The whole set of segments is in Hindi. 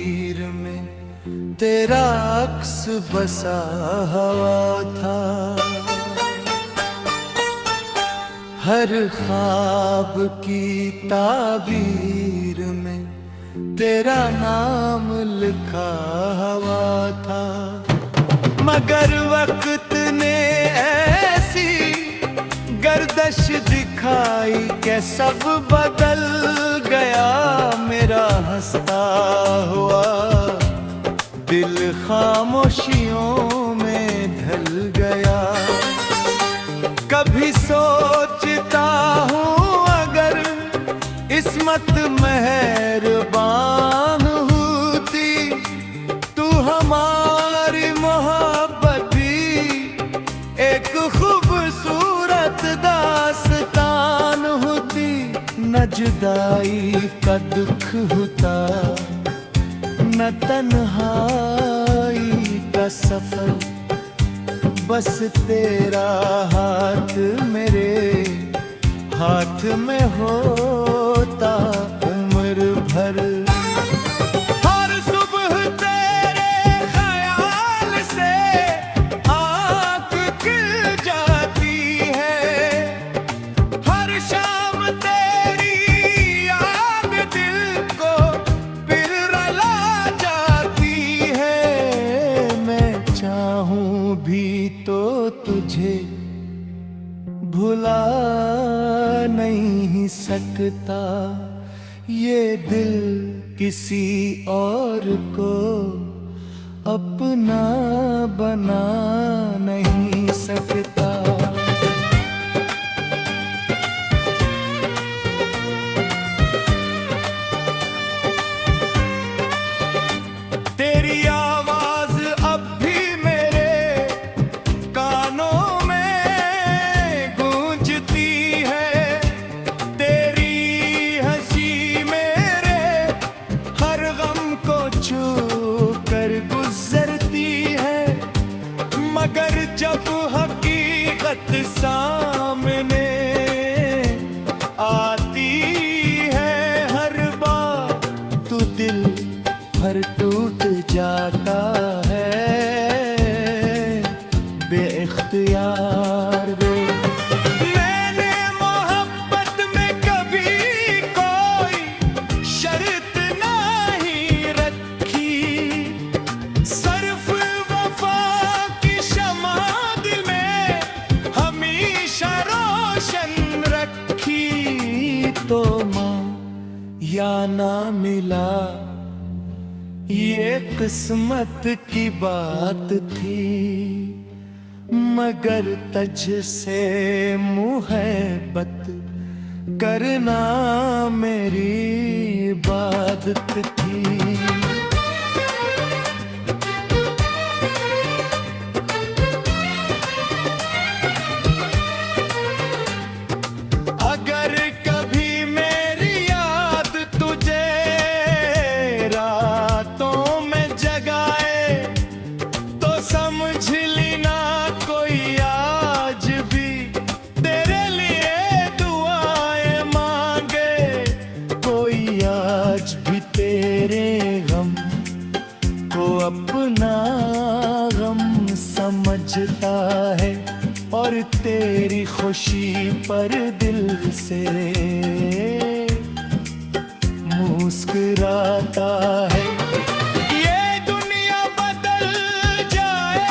ताबीर में तेरा अक्स बसा हुआ था। हर ख्वाब की ताबीर में तेरा नाम लिखा हुआ था। मगर वक्त ने ऐसी गर्दश दिखाई कि सब बदल गया। मेरा हंसता हुआ दिल खामोशियों में ढल गया। कभी सोचता हूँ अगर इस्मत मेहरबान होती तू हमारी मोहब्बत भी एक खूबसूरत दास्तान होती। न जुदाई का दुख होता न तन्हाई का सफर, बस तेरा हाथ मेरे हाथ में होता उम्र भर। हर सुबह तेरे ख्याल से आँख खिल जाती है। हर शाम तेरी याद दिल को फिर रुला जाती है। मैं चाहूं भी तो तुझे भुला नहीं सकता। ये दिल किसी और को अपना बना नहीं सकता। तेरी आवाज अब भी मेरे कानों में गूंजती है। तेरी हंसी मेरे हर गम को छू कर गुजरती है। मगर जब हकीकत सामने आती है हर बार तो दिल भर टूट जाता है बेइख्तियार वे। मैंने मोहब्बत में कभी कोई शर्त नहीं रखी। सिर्फ वफा की शमा दिल में हमेशा रोशन रखी। तो माँ या ना मिला ये किस्मत की बात थी। मगर तुझसे मुहब्बत करना मेरी इबादत थी। अगर कभी मेरी याद तुझे रातों में जगाए तो समझ लेना कोई आज भी तेरे लिए दुआएं मांगे। कोई आज भी तेरे गम को अपना गम समझता है और तेरी खुशी पर दिल से मुस्कुराता है। ये दुनिया बदल जाए,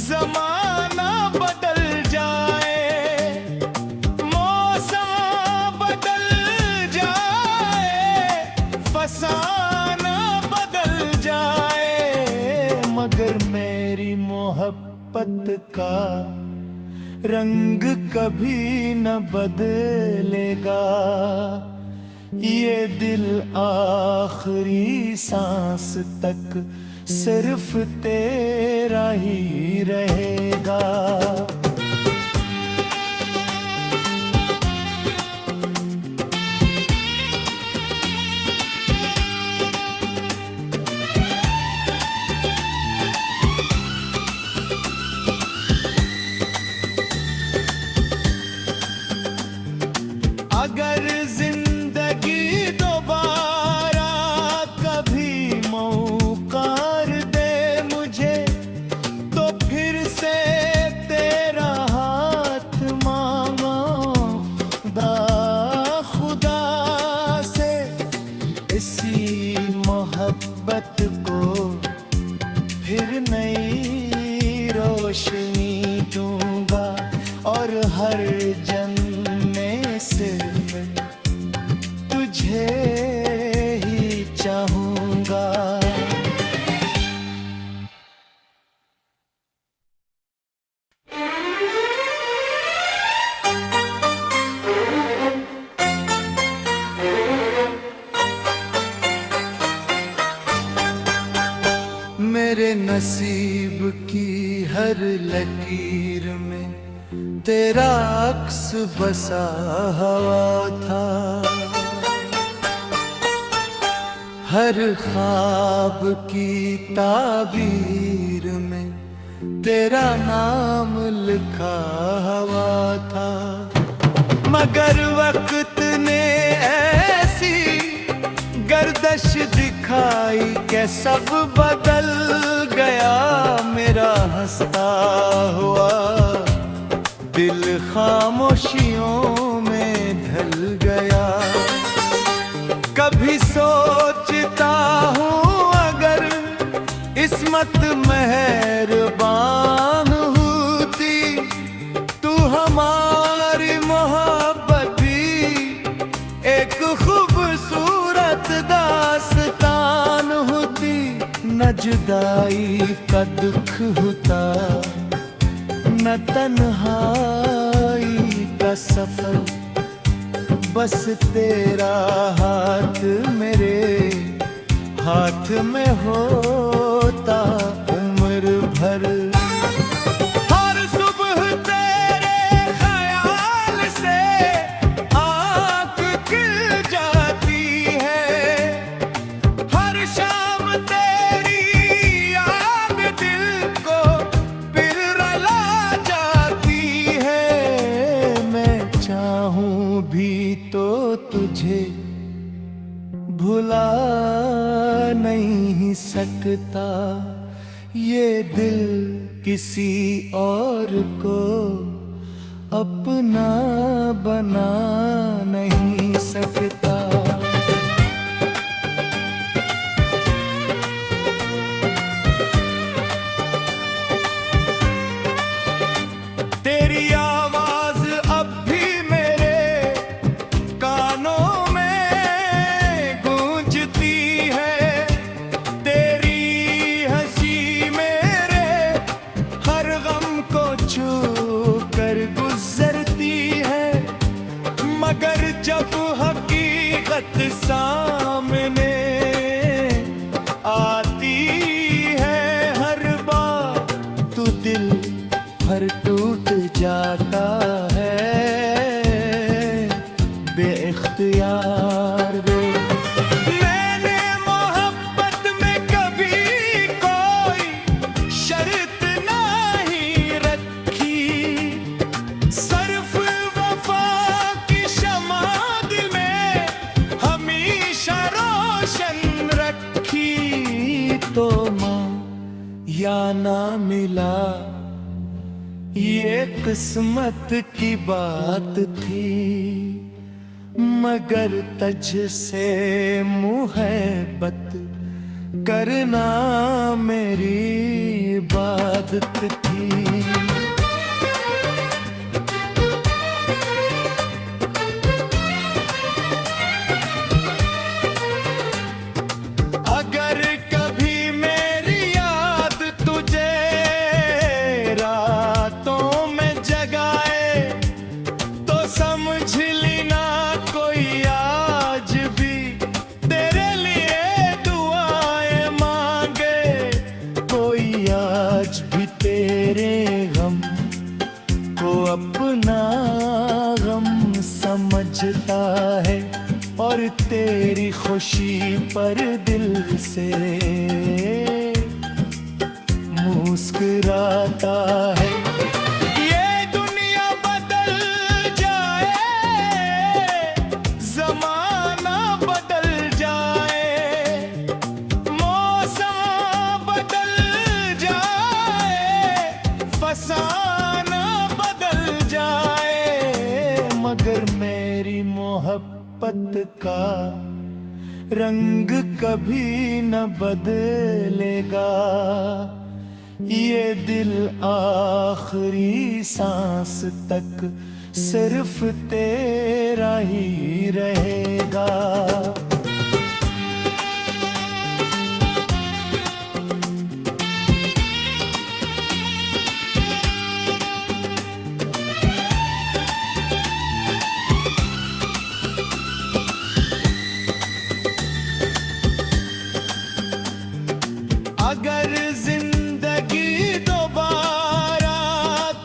जमाना बदल जाए, मौसम बदल जाए, फसाना बदल जाए, मगर मेरी मोहब्बत का रंग कभी न बदलेगा। ये दिल आखिरी सांस तक सिर्फ तेरा ही रहेगा। अगर जिंदगी दोबारा मोहब्बत को फिर नई रोशनी दूंगा और हर जन्म में सिर्फ तुझे ही चाहूंगा। मेरे नसीब की हर लकीर में तेरा अक्स बसा हुआ था। हर ख्वाब की ताबीर में तेरा नाम लिखा हुआ था। मगर वक्त ने ऐसी गर्दश दिखाई कि सब बदल गया। मेरा हंसता हुआ दिल खामोशियों में ढल गया। कभी सोचता हूँ अगर इस्मत मेहरबान होती तू हमारी मोहब्बत भी एक खूबसूरत दास्तान होती। न जुदाई का दुख होता न तन्हाई का सफर। बस तेरा हाथ मेरे हाथ में होता उम्र भर। हर सुबह तेरे ख्याल से आँख खिल जाती है। हर शाम तेरी याद दिल को फिर रुला जाती है। मैं चाहूं भी तो तुझे भुला नहीं सकता। ये दिल किसी और को अपना बना नहीं सकता। तेरी आवाज अब भी मेरे कानों में गूंजती है। तेरी हंसी मेरे हर गम को छू कर गुजरती है। मगर जब हकीकत सामने आती है हर बार तो दिल भर टूट जाता है बेइख्तियार रे। मैंने मोहब्बत में कभी कोई शर्त नहीं रखी। सिर्फ वफा की शमा दिल में हमेशा रोशन रखी। तो माँ या ना मिला ये किस्मत की बात थी। मगर तुझसे मुहब्बत करना मेरी इबादत थी। अगर कभी मेरी याद तुझे रातों में जगाए तो समझ लेना कोई आज भी तेरे लिए दुआएं मांगे। कोई आज भी तेरे गम को अपना गम समझता है और तेरी खुशी पर दिल से मुस्कुराता है। ये दुनिया बदल जाए, जमाना बदल जाए, मौसम बदल जाए, फसाना बदल जाए, मगर मेरी मोहब्बत का रंग कभी न बदलेगा। ये दिल आखिरी सांस तक सिर्फ तेरा ही रहेगा। अगर जिंदगी दोबारा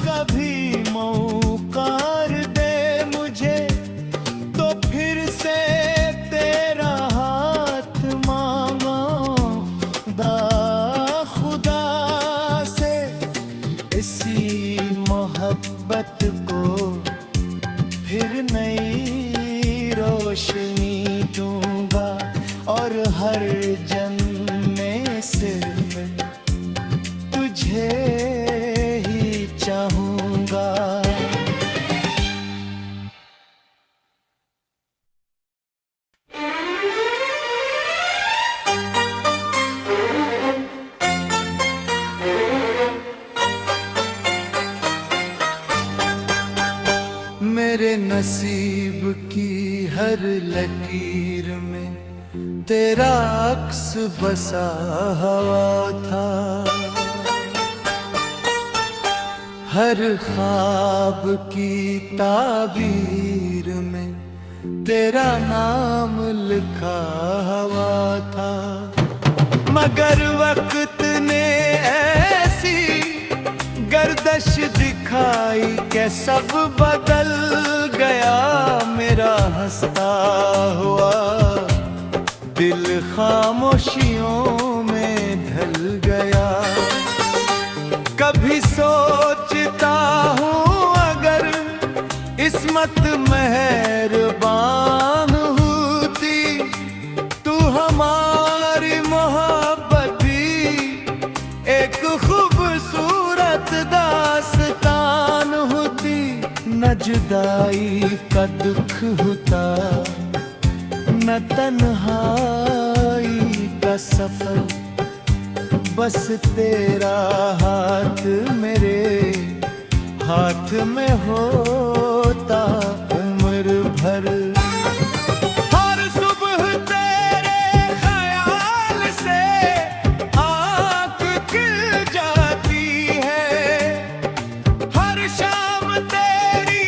कभी मौका दे मुझे, तो फिर से तेरा हाथ मांगूंगा खुदा से। इसी मोहब्बत को फिर नई रोशनी दूंगा, और हर जन्म में सिर्फ तुझे ही चाहूंगा। मेरे नसीब की हर लकीर में तेरा अक्स बसा हुआ था। हर ख्वाब की ताबीर में तेरा नाम लिखा हुआ था। मगर वक्त ने ऐसी गर्दश दिखाई कि सब बदल गया। मेरा हंसता हुआ दिल खामोशियों में ढल गया। कभी सोचता हूँ अगर इस्मत मेहरबान होती, तू हमारी मोहब्बत भी एक खूबसूरत दास्तान होती। न जुदाई का दुख होता, न तन्हाई का सफर, बस तेरा हाथ मेरे हाथ में होता उम्र भर। हर सुबह तेरे ख्याल से आँख खिल जाती है। हर शाम तेरी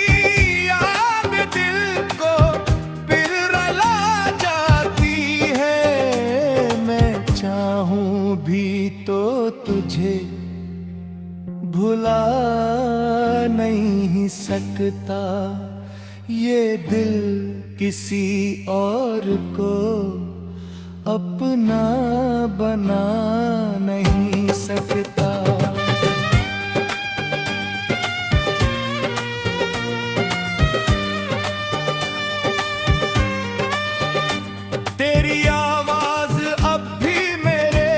याद दिल को फिर रुला जाती है। मैं चाहूं भी तो तुझे भुला नहीं सकता। ये दिल किसी और को अपना बना नहीं सकता। तेरी आवाज अब भी मेरे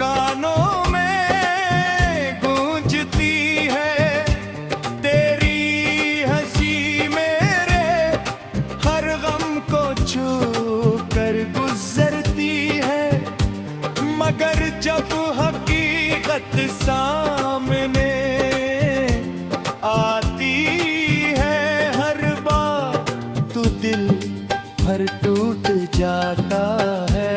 कानों में गूंजती है। तेरी हंसी मेरे हर गम को छू कर गुजरती है। मगर जब हकीकत सामने आती है हर बार, तो दिल भर टूट जाता है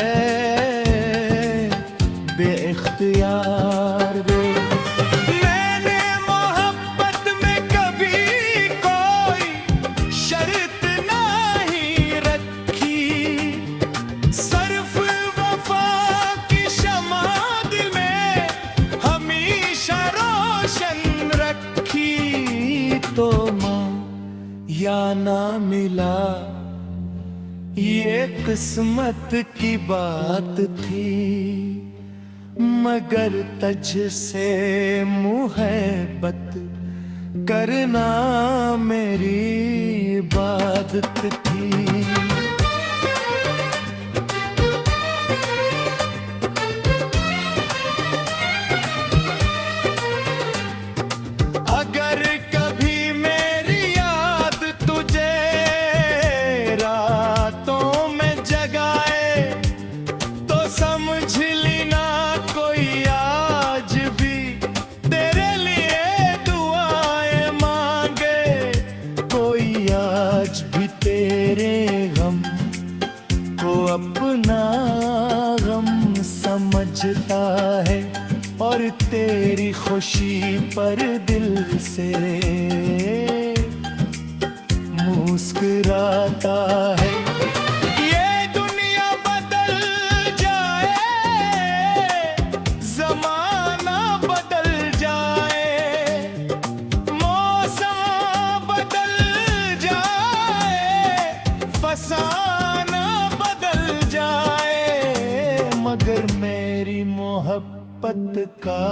बेइख्तियार। मैंने मोहब्बत में कभी कोई शर्त नहीं रखी, सिर्फ वफा की शमा दिल में हमेशा रोशन रखी। तो माँ या ना मिला, ये किस्मत की बात थी। मगर तुझसे मुहब्बत करना मेरी इबादत थी। अगर कभी मेरी याद तुझे रातों में जगाए तेरी खुशी पर दिल से मुस्कुराता है। ये दुनिया बदल जाए, जमाना बदल जाए, मौसम बदल जाए, फसाना बदल जाए, मगर मेरी मोहब्बत का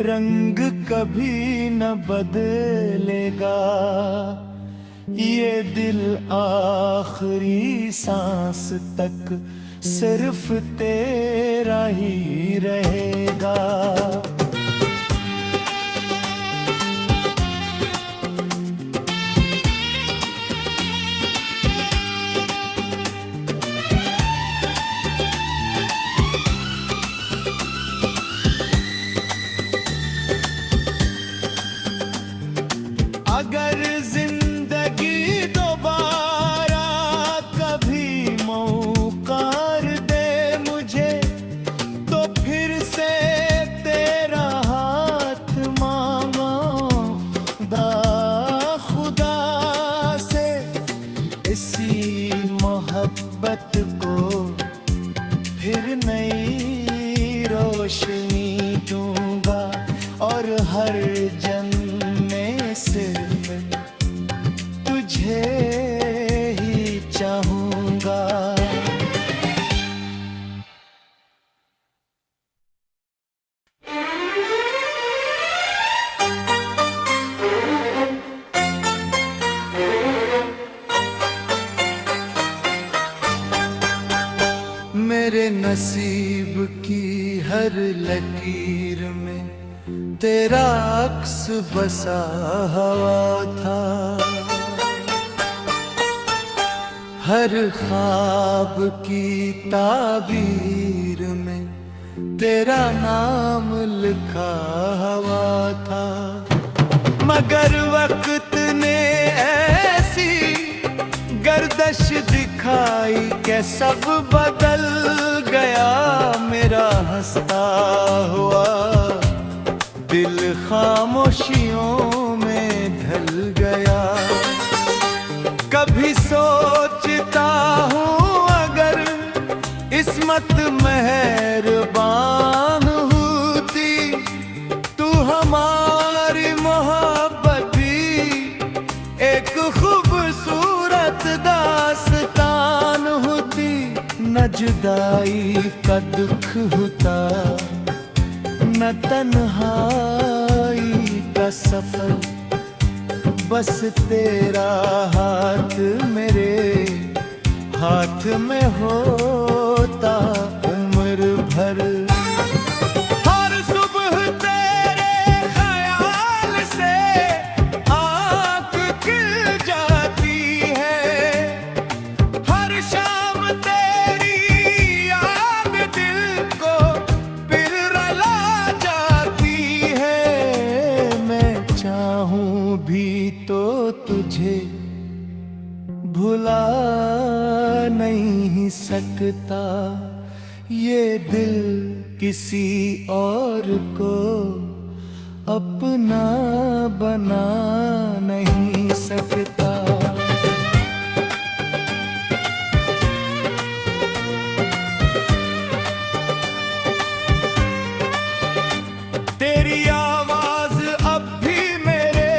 रंग कभी न बदलेगा। ये दिल आखिरी सांस तक सिर्फ तेरा ही रहेगा। अगर जिंदगी दोबारा कभी मौका दे मुझे, तो फिर से तेरा हाथ मांगूंगा खुदा से। इसी मोहब्बत को फिर नई रोशनी दूंगा, और हर जन्म में सिर्फ तुझे ही चाहूंगा। मेरे नसीब की हर लकीर में तेरा अक्स बसा हुआ था। हर ख्वाब की ताबीर में तेरा नाम लिखा हुआ था। मगर वक्त ने ऐसी गर्दश दिखाई कि सब बदल गया। मेरा हंसता हुआ दिल खामोशियों में ढल गया। कभी सोचता हूँ अगर इस्मत मेहरबान होती, तू हमारी मोहब्बत भी एक खूबसूरत दास्तान होती। न जुदाई का दुख होता, न तन्हाई का सफर, बस तेरा हाथ मेरे हाथ में होता उम्र भर। हर सुबह तेरे ख्याल से आँख खिल जाती है, हर शाम तेरी याद दिल को फिर रुला जाती है। मैं चाहूं भी तो तुझे भुला नहीं सकता। ये दिल किसी और को अपना बना नहीं सकता। तेरी आवाज अब भी मेरे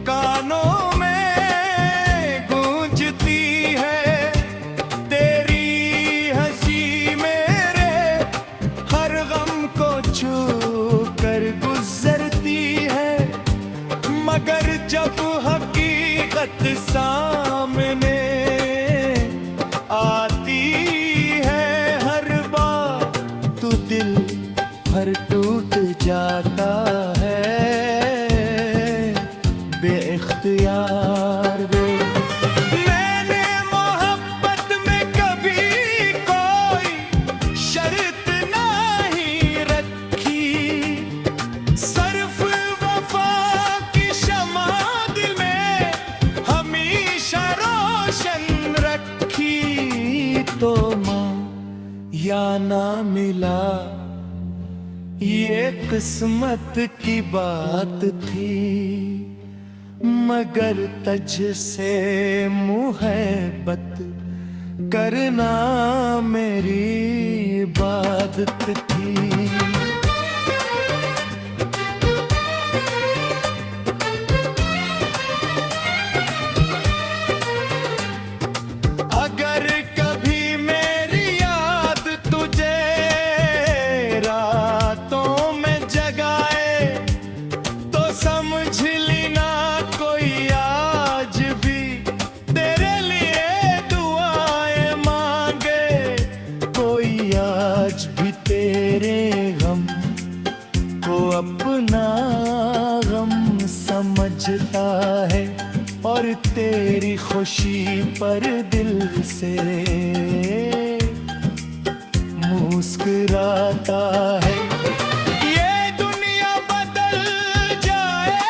कानों में गूंजती है, तेरी हंसी मेरे हर गम को छू कर गुजरती है। मगर जब हकीकत सामने आती है हर बार, तो दिल भर टूट जाता है बेइख्तियार वे। मैंने मोहब्बत में कभी कोई शर्त नहीं रखी, सिर्फ वफा की शमा दिल में हमेशा रोशन रखी। तो माँ या ना मिला ये किस्मत की बात थी, मगर तुझसे मुहब्बत करना मेरी इबादत थी। अगर कभी मेरी याद तुझे रातों में जगाए तो समझ लेना कोई आज भी तेरे लिए दुआएं मांगे। कोई आज भी तेरे गम को अपना गम समझता है और तेरी खुशी पर दिल से मुस्कुराता है। ये दुनिया बदल जाए,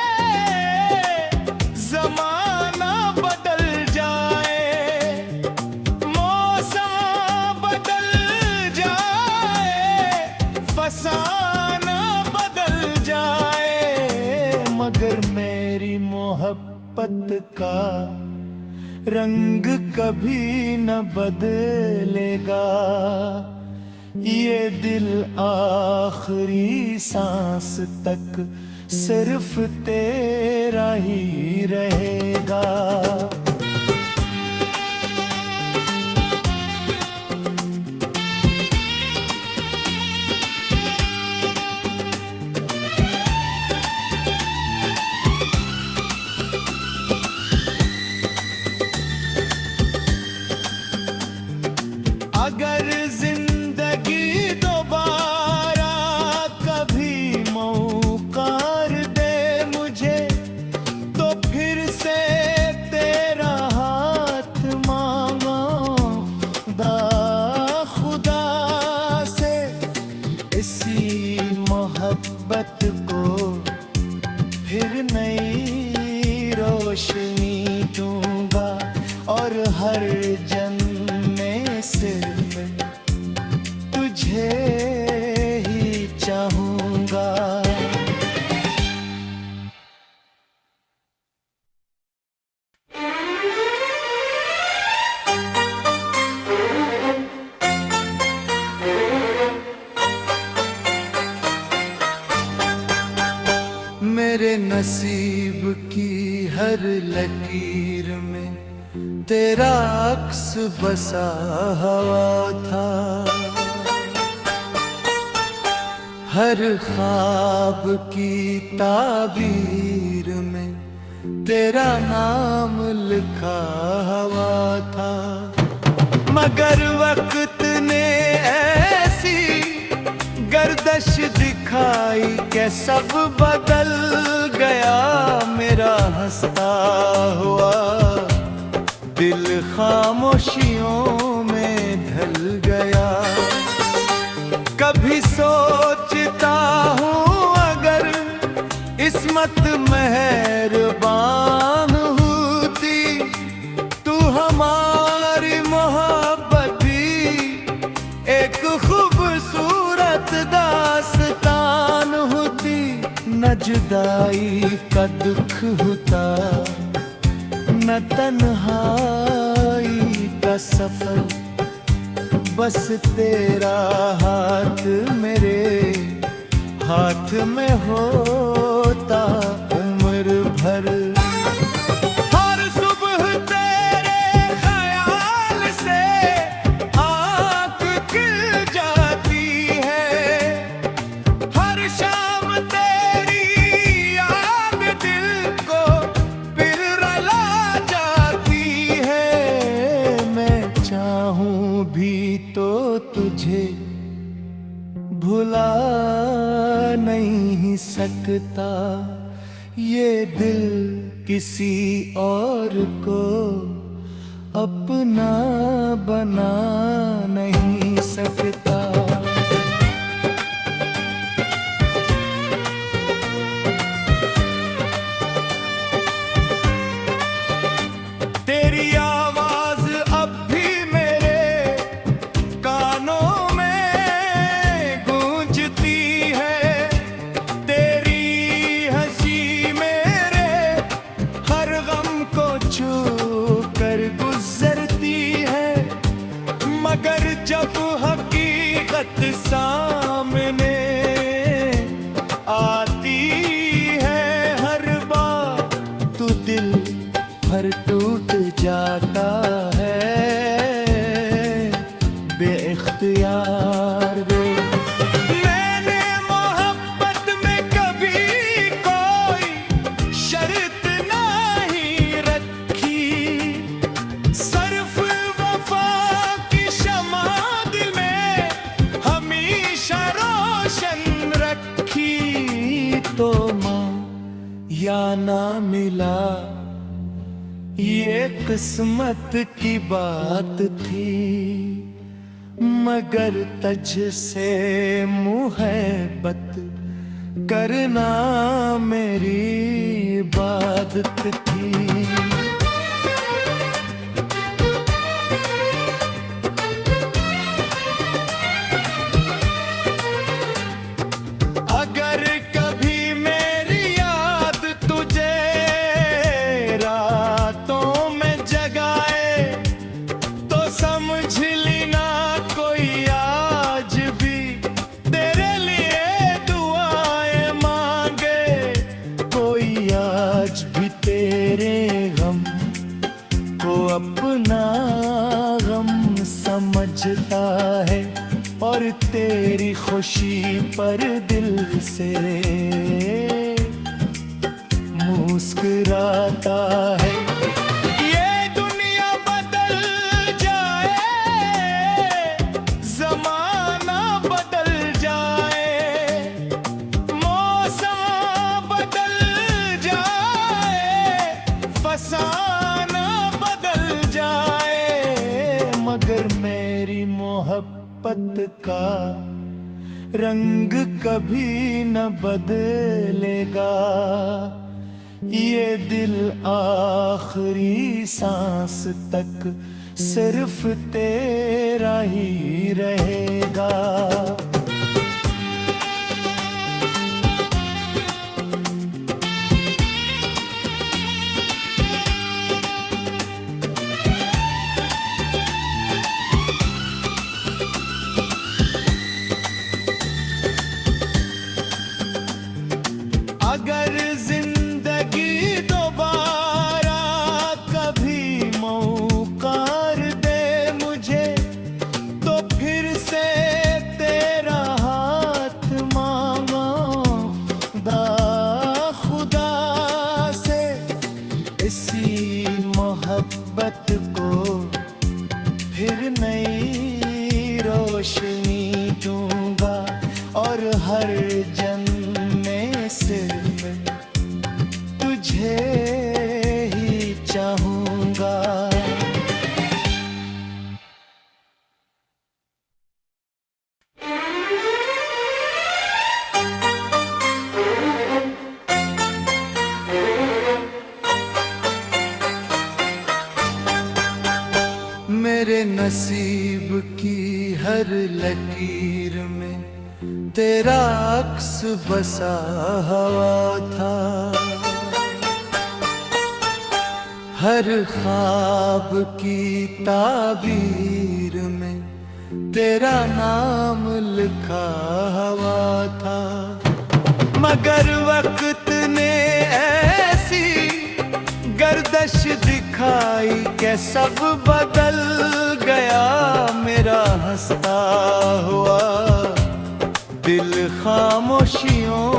जमाना बदल जाए, मौसम बदल जाए, फसाना बदल जाए, मगर मेरी मोहब्बत का रंग कभी न बदलेगा। ये दिल आखिरी सांस तक सिर्फ तेरा ही रहेगा। अगर जिंदगी दोबारा कभी मौका दे मुझे तो फिर से तेरा हाथ मांगूंगा खुदा से। इसी मोहब्बत को फिर नई रोशनी दूंगा और हर जन्म में सिर्फ तुझे ही चाहूंगा। मेरे नसीब की हर लकीर में तेरा अक्स बसा हुआ था। हर ख्वाब की ताबीर में तेरा नाम लिखा हुआ था। मगर वक्त ने ऐसी गर्दश दिखाई कि सब बदल गया। मेरा हंसता हुआ दिल खामोशियों में ढल गया। कभी सोचता हूँ अगर इस्मत मेहरबान होती तू हमारी मोहब्बत भी एक खूबसूरत दास्तान होती। न जुदाई का दुख होता, न तन्हाई का सफर, बस तेरा हाथ मेरे हाथ में होता उम्र भर। हर सुबह तेरे ख्याल से आँख खिल जाती है, हर शाम तेरी याद दिल को फिर रुला जाती है। मैं चाहूं भी तो तुझे भुला नहीं सकता। ये दिल किसी और को अपना बना नहीं सकता। तेरी आवाज अब भी मेरे कानों में गूंजती है। हकीकत सामने आती है हर बार, तू दिल भर टूट जाता है बेइख्तियार वे। मैंने मोहब्बत में कभी कोई शर्त नहीं रखी, सिर्फ वफा की शमा दिल में हमेशा रोशन रखी। तो माँ या ना मिला ये किस्मत की बात थी, मगर तुझसे मुहब्बत करना मेरी इबादत थी। अगर कभी मेरी याद तुझे रातों में जगाए, तो समझ लेना कोई आज भी तेरे लिए दुआएं मांगे। कोई आज भी तेरे गम को अपना गम समझता है, और तेरी खुशी पर दिल से मुस्कुराता है। ये दुनिया बदल जाए, जमाना बदल जाए, मौसम बदल जाए, फसाना बदल जाए, मगर मेरी मोहब्बत का रंग कभी न बदलेगा। ये दिल आखिरी सांस तक सिर्फ तेरा ही रहेगा। अगर जिंदगी दोबारा कभी मौका दे मुझे, तो फिर से तेरा हाथ मांगूंगा खुदा से। इसी मोहब्बत को फिर नई रोशनी दूंगा, और हर जन्म में सिर्फ तुझे ही चाहूंगा। मेरे नसीब की हर लकीर में तेरा अक्स बसा हुआ था, हर ख्वाब की ताबीर में तेरा नाम लिखा हुआ था। मगर वक्त ने ऐसी गर्दश दिखाई कि सब बदल गया मेरा हंसता हुआ दिल खामोशियों